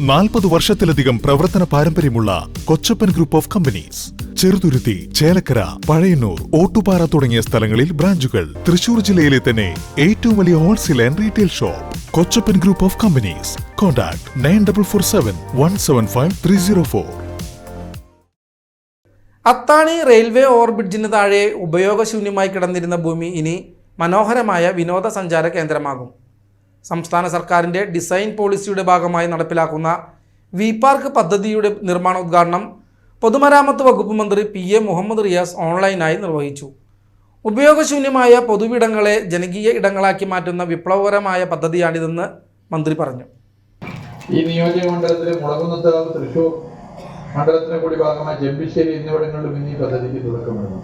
40 വർഷത്തിലധികം പ്രവർത്തന പാരമ്പര്യമുള്ള Kochappan group of companies. Cheruthuruthy, Chelakkara, Pazhayannur, Ottupara തുടങ്ങിയ സ്ഥലങ്ങളിൽ ബ്രാഞ്ചുകൾ. തൃശൂർ ജില്ലയിലെ തന്നെ ഏറ്റവും വലിയ wholesale and retail shop Kochappan group of companies. Contact 9447175304. Athani railway ഓവർബ്രിഡ്ജിന് താഴെ ഉപയോഗശൂന്യമായി കിടന്നിരുന്ന ഭൂമി ഇനി മനോഹരമായ വിനോദസഞ്ചാര കേന്ദ്രമാകും. സംസ്ഥാന സർക്കാരിൻ്റെ ഡിസൈൻ പോളിസിയുടെ ഭാഗമായി നടപ്പിലാക്കുന്ന വി പാർക്ക് പദ്ധതിയുടെ നിർമ്മാണോദ്ഘാടനം പൊതുമരാമത്ത് വകുപ്പ് മന്ത്രി PA മുഹമ്മദ് റിയാസ് ഓൺലൈനായി നിർവഹിച്ചു. ഉപയോഗശൂന്യമായ പൊതുവിടങ്ങളെ ജനകീയ ഇടങ്ങളാക്കി മാറ്റുന്ന വിപ്ലവകരമായ പദ്ധതിയാണിതെന്ന് മന്ത്രി പറഞ്ഞു. ഈ നിയോജക മണ്ഡലത്തിലെ മുളകുന്നത്ത്, തൃശൂർ മണ്ഡലത്തിലെ കൂടി ഭാഗമായ ചെമ്പിശ്ശേരി എന്നിവിടങ്ങളിലും ഇനി പദ്ധതിക്ക് തുടക്കമിടുന്നു.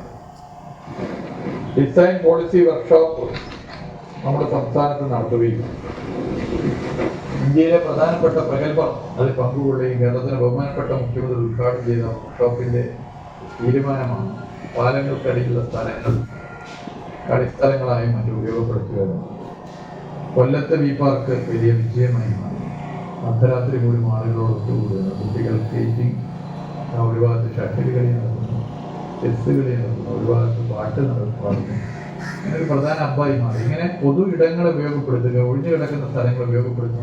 ഡിസൈൻ പോളിസി വർക്ക്ഷോപ്പ് നമ്മുടെ സംസ്ഥാനത്ത് നടത്തുകയും ഇന്ത്യയിലെ പ്രധാനപ്പെട്ട പ്രഗത്ഭർ അതിൽ പങ്കുകൊള്ളുകയും കേരളത്തിലെ ബഹുമാനപ്പെട്ട മുഖ്യമന്ത്രി ഉദ്ഘാടനം ചെയ്ത വർക്ക്ഷോപ്പിന്റെ തീരുമാനമാണ് പാലങ്ങൾക്കടിയിലുള്ള സ്ഥലങ്ങൾ കളിസ്ഥലങ്ങളായി മറ്റും ഉപയോഗപ്പെടുത്തുക. കൊല്ലത്തെ വി പാർക്ക് വലിയ വിജയമായി മാറി. അർദ്ധരാത്രി പോലും ആളുകളോട് ഒത്തുകൂടുന്നു. കുട്ടികൾ സ്കേറ്റിംഗ്, ഒരു ഭാഗത്ത് ഷട്ടിൽ കളി നടക്കുന്നു, ചെസ് കളി നടക്കുന്നു, ഒരു ഭാഗത്ത് പാട്ട് നടക്കുന്നു. ഒരു പ്രധാന അബ്ബായി മാറി. ഇങ്ങനെ പൊതു ഇടങ്ങളെ ഉപയോഗപ്പെടുത്തുക, ഒഴിഞ്ഞു കിടക്കുന്ന സ്ഥലങ്ങൾ ഉപയോഗപ്പെടുത്തുക.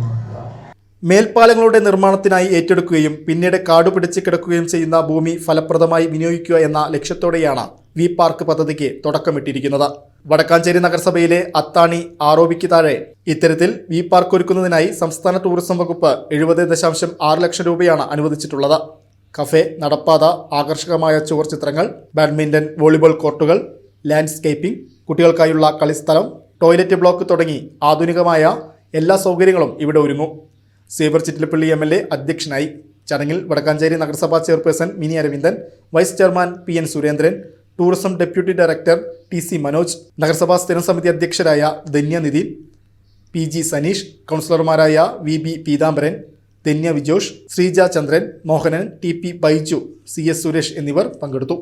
മേൽപ്പാലങ്ങളുടെ നിർമ്മാണത്തിനായി ഏറ്റെടുക്കുകയും പിന്നീട് കാടുപിടിച്ച് കിടക്കുകയും ചെയ്യുന്ന ഭൂമി ഫലപ്രദമായി വിനിയോഗിക്കുക എന്ന ലക്ഷ്യത്തോടെയാണ് വി പാർക്ക് പദ്ധതിക്ക് തുടക്കമിട്ടിരിക്കുന്നത്. വടക്കാഞ്ചേരി നഗരസഭയിലെ അത്താണി ROBക്ക് താഴെ ഇത്തരത്തിൽ വി പാർക്ക് ഒരുക്കുന്നതിനായി സംസ്ഥാന ടൂറിസം വകുപ്പ് 70.6 ലക്ഷം രൂപയാണ് അനുവദിച്ചിട്ടുള്ളത്. കഫേ, നടപ്പാത, ആകർഷകമായ ചുവർ ചിത്രങ്ങൾ, ബാഡ്മിന്റൺ, വോളിബോൾ കോർട്ടുകൾ, ലാൻഡ്സ്കേപ്പിംഗ്, കുട്ടികൾക്കായുള്ള കളിസ്ഥലം, ടോയ്ലറ്റ് ബ്ലോക്ക് തുടങ്ങി ആധുനികമായ എല്ലാ സൗകര്യങ്ങളും ഇവിടെ ഒരുങ്ങും. സേവർ ചിറ്റിലപ്പള്ളി MLA അധ്യക്ഷനായി. ചടങ്ങിൽ വടക്കാഞ്ചേരി നഗരസഭാ chairperson Mini Aravindan, vice chairman PN Surendran, tourism deputy director TC Manoj, നഗരസഭാ സ്ഥിരം സമിതി അധ്യക്ഷരായ ധന്യ നിതിൻ, PG സനീഷ്, കൗൺസിലർമാരായ VB പീതാംബരൻ, ധന്യ വിജോഷ്, ശ്രീജ ചന്ദ്രൻ, മോഹനൻ, TP ബൈജു, CS സുരേഷ് എന്നിവർ പങ്കെടുത്തു.